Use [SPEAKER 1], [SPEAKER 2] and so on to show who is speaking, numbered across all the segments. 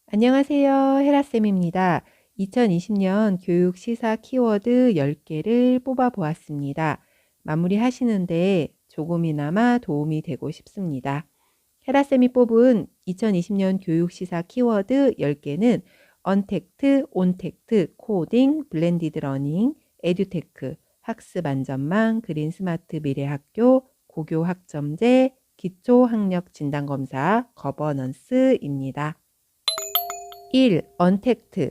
[SPEAKER 1] 안녕하세요. 헤라쌤입니다. 2020년 교육 시사 키워드 10개를 뽑아 보았습니다. 마무리 하시는데 조금이나마 도움이 되고 싶습니다. 헤라쌤이 뽑은 2020년 교육 시사 키워드 10개는 언택트, 온택트, 코딩, 블렌디드 러닝, 에듀테크, 학습 안전망, 그린 스마트 미래학교, 고교 학점제, 기초 학력 진단검사, 거버넌스입니다. 1. 언택트.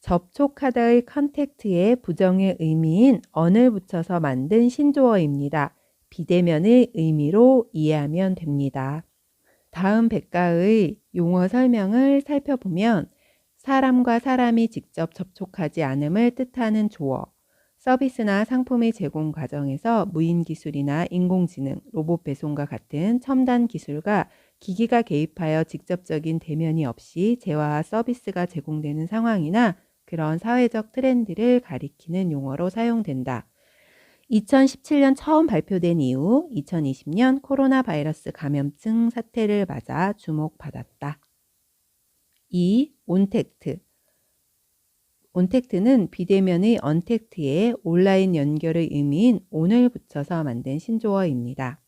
[SPEAKER 1] 접촉하다의 컨택트에 부정의 의미인 on을 붙여서 만든 신조어입니다. 비대면의 의미로 이해하면 됩니다. 다음 백가의 용어 설명을 살펴보면 사람과 사람이 직접 접촉하지 않음을 뜻하는 조어, 서비스나 상품의 제공 과정에서 무인기술이나 인공지능, 로봇 배송과 같은 첨단 기술과 기기가 개입하여 직접적인 대면이 없이 재화와 서비스가 제공되는 상황이나 그런 사회적 트렌드를 가리키는 용어로 사용된다. 2017년 처음 발표된 이후 2020년 코로나 바이러스 감염증 사태를 맞아 주목받았다. 2. 온택트. 온택트는 비대면의 언택트에 온라인 연결의 의미인 on을 붙여서 만든 신조어입니다.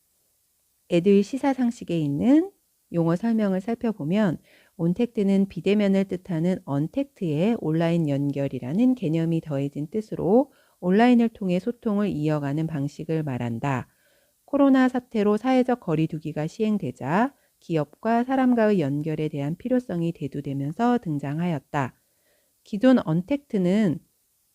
[SPEAKER 1] 애들 시사상식에 있는 용어 설명을 살펴보면 온택트는 비대면을 뜻하는 언택트에 온라인 연결이라는 개념이 더해진 뜻으로 온라인을 통해 소통을 이어가는 방식을 말한다. 코로나 사태로 사회적 거리 두기가 시행되자 기업과 사람과의 연결에 대한 필요성이 대두되면서 등장하였다. 기존 언택트는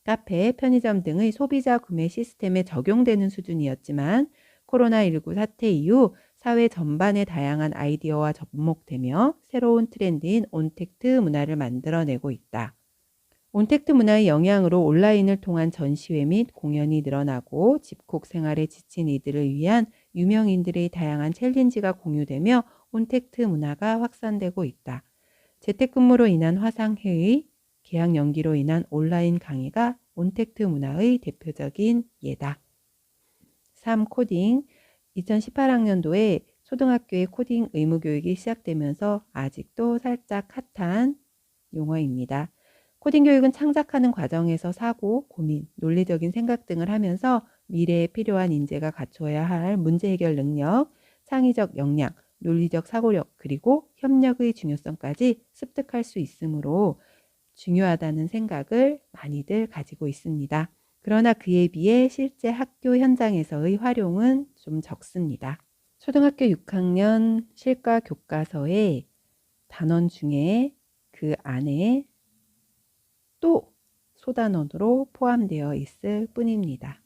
[SPEAKER 1] 카페, 편의점 등의 소비자 구매 시스템에 적용되는 수준이었지만 코로나19 사태 이후 사회 전반의 다양한 아이디어와 접목되며 새로운 트렌드인 온택트 문화를 만들어내고 있다. 온택트 문화의 영향으로 온라인을 통한 전시회 및 공연이 늘어나고 집콕 생활에 지친 이들을 위한 유명인들의 다양한 챌린지가 공유되며 온택트 문화가 확산되고 있다. 재택근무로 인한 화상회의, 개학 연기로 인한 온라인 강의가 온택트 문화의 대표적인 예다. 3. 코딩. 2018학년도에 초등학교의 코딩 의무 교육이 시작되면서 아직도 살짝 핫한 용어입니다. 코딩 교육은 창작하는 과정에서 사고, 고민, 논리적인 생각 등을 하면서 미래에 필요한 인재가 갖춰야 할 문제 해결 능력, 창의적 역량, 논리적 사고력, 그리고 협력의 중요성까지 습득할 수 있으므로 중요하다는 생각을 많이들 가지고 있습니다. 그러나 그에 비해 실제 학교 현장에서의 활용은 좀 적습니다. 초등학교 6학년 실과 교과서에 단원 중에 그 안에 또 소단원으로 포함되어 있을 뿐입니다.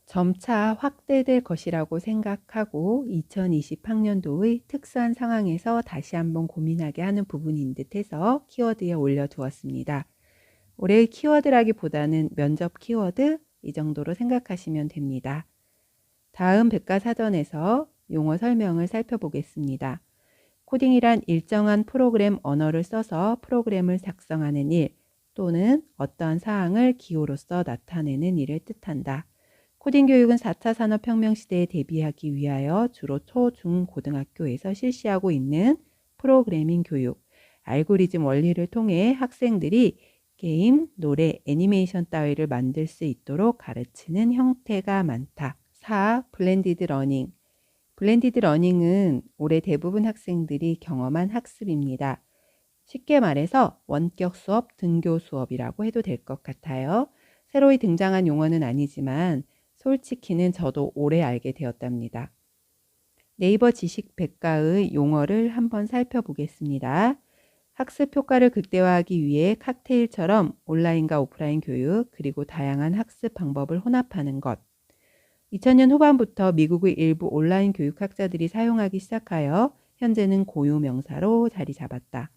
[SPEAKER 1] 점차 확대될 것이라고 생각하고 2020학년도의 특수한 상황에서 다시 한번 고민하게 하는 부분인 듯해서 키워드에 올려두었습니다. 올해의 키워드라기보다는 면접 키워드 이 정도로 생각하시면 됩니다. 다음 백과사전에서 용어 설명을 살펴보겠습니다. 코딩이란 일정한 프로그램 언어를 써서 프로그램을 작성하는 일 또는 어떠한 사항을 기호로서 나타내는 일을 뜻한다. 코딩 교육은 4차 산업혁명 시대에 대비하기 위하여 주로 초, 중, 고등학교에서 실시하고 있는 프로그래밍 교육, 알고리즘 원리를 통해 학생들이 게임, 노래, 애니메이션 따위를 만들 수 있도록 가르치는 형태가 많다. 4. 블렌디드 러닝. 블렌디드 러닝은 올해 대부분 학생들이 경험한 학습입니다. 쉽게 말해서 원격 수업, 등교 수업이라고 해도 될 것 같아요. 새로이 등장한 용어는 아니지만 솔직히는 저도 오래 알게 되었답니다. 네이버 지식 백과의 용어를 한번 살펴보겠습니다. 학습 효과를 극대화하기 위해 칵테일처럼 온라인과 오프라인 교육 그리고 다양한 학습 방법을 혼합하는 것. 2000년 후반부터 미국의 일부 온라인 교육학자들이 사용하기 시작하여 현재는 고유 명사로 자리 잡았다.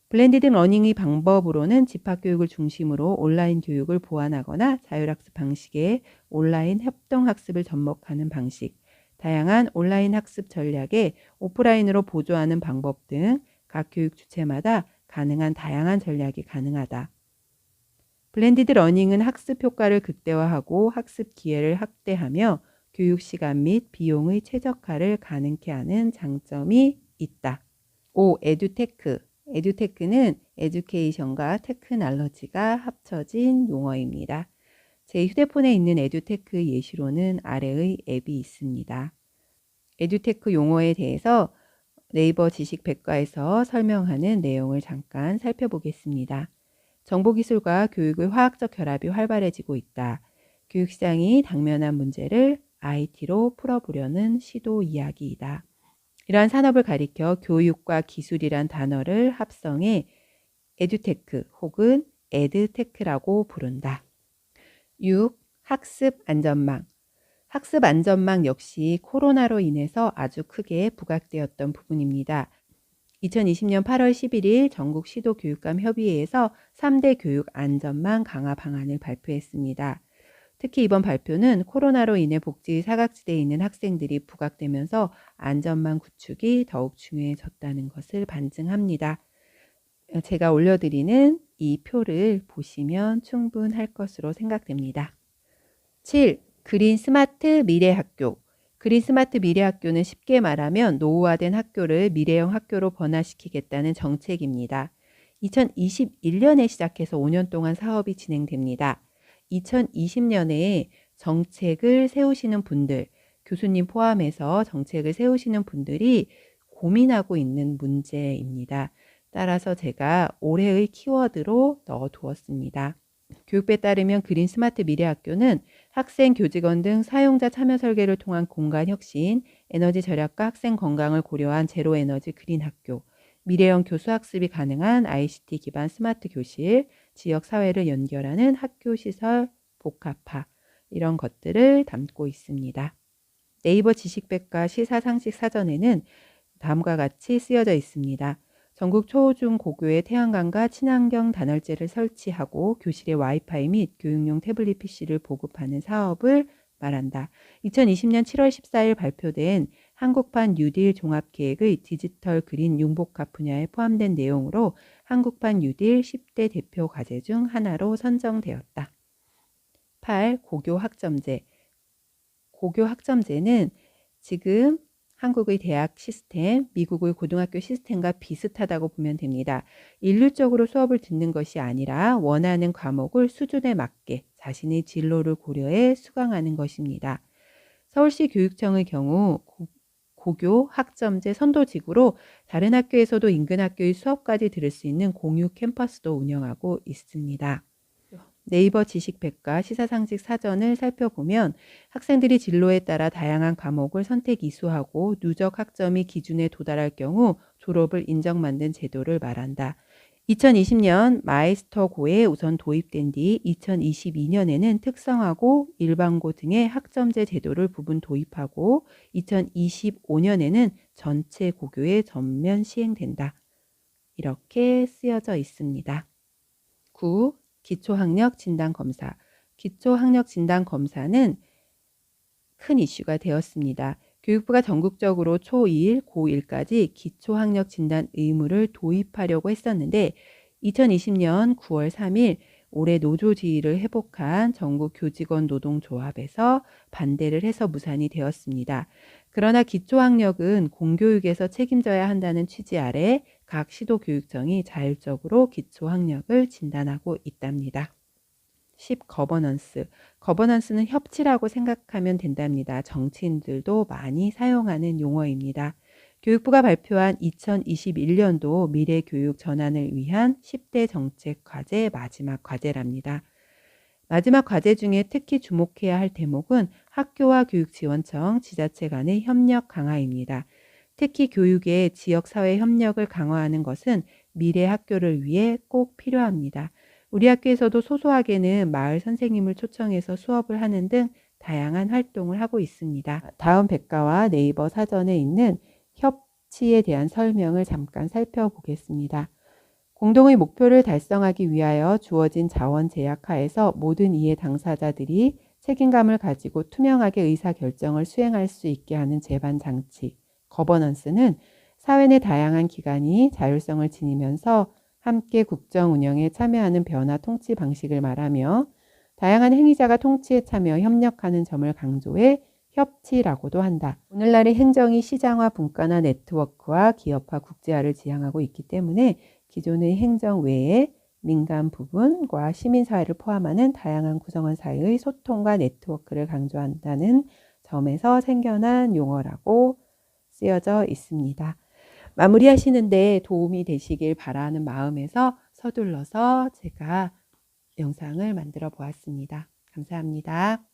[SPEAKER 1] 블렌디드 러닝의 방법으로는 집합교육을 중심으로 온라인 교육을 보완하거나 자율학습 방식의 온라인 협동학습을 접목하는 방식, 다양한 온라인 학습 전략에 오프라인으로 보조하는 방법 등 각 교육 주체마다 가능한 다양한 전략이 가능하다. 블렌디드 러닝은 학습 효과를 극대화하고 학습 기회를 확대하며 교육 시간 및 비용의 최적화를 가능케 하는 장점이 있다. 5. 에듀테크. 에듀테크는 에듀케이션과 테크놀로지가 합쳐진 용어입니다. 제 휴대폰에 있는 에듀테크 예시로는 아래의 앱이 있습니다. 에듀테크 용어에 대해서 네이버 지식백과에서 설명하는 내용을 잠깐 살펴보겠습니다. 정보기술과 교육의 화학적 결합이 활발해지고 있다. 교육시장이 당면한 문제를 IT로 풀어보려는 시도 이야기이다. 이러한 산업을 가리켜 교육과 기술이란 단어를 합성해 에듀테크 혹은 에드테크라고 부른다. 6. 학습 안전망. 학습 안전망 역시 코로나로 인해서 아주 크게 부각되었던 부분입니다. 2020년 8월 11일 전국 시도교육감 협의회에서 3대 교육 안전망 강화 방안을 발표했습니다. 특히 이번 발표는 코로나로 인해 복지 사각지대에 있는 학생들이 부각되면서 안전망 구축이 더욱 중요해졌다는 것을 반증합니다. 제가 올려드리는 이 표를 보시면 충분할 것으로 생각됩니다. 7. 그린 스마트 미래 학교. 그린 스마트 미래 학교는 쉽게 말하면 노후화된 학교를 미래형 학교로 변화시키겠다는 정책입니다. 2021년에 시작해서 5년 동안 사업이 진행됩니다. 2020년에 정책을 세우시는 분들, 교수님 포함해서 정책을 세우시는 분들이 고민하고 있는 문제입니다. 따라서 제가 올해의 키워드로 넣어두었습니다. 교육부에 따르면 그린 스마트 미래 학교는 학생, 교직원 등 사용자 참여 설계를 통한 공간 혁신, 에너지 절약과 학생 건강을 고려한 제로 에너지 그린 학교, 미래형 교수 학습이 가능한 ICT 기반 스마트 교실, 지역 사회를 연결하는 학교 시설 복합화, 이런 것들을 담고 있습니다. 네이버 지식백과 시사상식 사전에는 다음과 같이 쓰여져 있습니다. 전국 초, 중, 고교에 태양광과 친환경 단열재를 설치하고 교실에 와이파이 및 교육용 태블릿 PC를 보급하는 사업을 말한다. 2020년 7월 14일 발표된 한국판 뉴딜 종합계획의 디지털 그린 융복합 분야에 포함된 내용으로 한국판 뉴딜 10대 대표 과제 중 하나로 선정되었다. 8. 고교 학점제. 고교 학점제는 지금 한국의 대학 시스템, 미국의 고등학교 시스템과 비슷하다고 보면 됩니다. 일률적으로 수업을 듣는 것이 아니라 원하는 과목을 수준에 맞게 자신의 진로를 고려해 수강하는 것입니다. 서울시 교육청의 경우 고교 학점제 선도직으로 다른 학교에서도 인근 학교의 수업까지 들을 수 있는 공유 캠퍼스도 운영하고 있습니다. 네이버 지식백과 시사상식 사전을 살펴보면 학생들이 진로에 따라 다양한 과목을 선택 이수하고 누적 학점이 기준에 도달할 경우 졸업을 인정받는 제도를 말한다. 2020년 마이스터고에 우선 도입된 뒤 2022년에는 특성화고, 일반고 등의 학점제 제도를 부분 도입하고 2025년에는 전체 고교에 전면 시행된다. 이렇게 쓰여져 있습니다. 9. 기초학력 진단검사. 기초학력 진단검사는 큰 이슈가 되었습니다. 교육부가 전국적으로 초1, 고1까지 기초학력 진단 의무를 도입하려고 했었는데 2020년 9월 3일 올해 노조지휘를 회복한 전국 교직원 노동조합에서 반대를 해서 무산이 되었습니다. 그러나 기초학력은 공교육에서 책임져야 한다는 취지 아래 각 시도교육청이 자율적으로 기초학력을 진단하고 있답니다. 10. 거버넌스. 거버넌스는 협치라고 생각하면 된답니다. 정치인들도 많이 사용하는 용어입니다. 교육부가 발표한 2021년도 미래교육 전환을 위한 10대 정책 과제 마지막 과제랍니다. 마지막 과제 중에 특히 주목해야 할 대목은 학교와 교육지원청, 지자체 간의 협력 강화입니다. 특히 교육의 지역사회 협력을 강화하는 것은 미래 학교를 위해 꼭 필요합니다. 우리 학교에서도 소소하게는 마을 선생님을 초청해서 수업을 하는 등 다양한 활동을 하고 있습니다. 다음 백과와 네이버 사전에 있는 협치에 대한 설명을 잠깐 살펴보겠습니다. 공동의 목표를 달성하기 위하여 주어진 자원 제약 하에서 모든 이해 당사자들이 책임감을 가지고 투명하게 의사결정을 수행할 수 있게 하는 제반 장치, 거버넌스는 사회 내 다양한 기관이 자율성을 지니면서 함께 국정 운영에 참여하는 변화 통치 방식을 말하며 다양한 행위자가 통치에 참여 협력하는 점을 강조해 협치라고도 한다. 오늘날의 행정이 시장화, 분과나 네트워크화, 기업화, 국제화를 지향하고 있기 때문에 기존의 행정 외에 민간 부분과 시민사회를 포함하는 다양한 구성원 사이의 소통과 네트워크를 강조한다는 점에서 생겨난 용어라고 쓰여져 있습니다. 마무리하시는데 도움이 되시길 바라는 마음에서 서둘러서 제가 영상을 만들어 보았습니다. 감사합니다.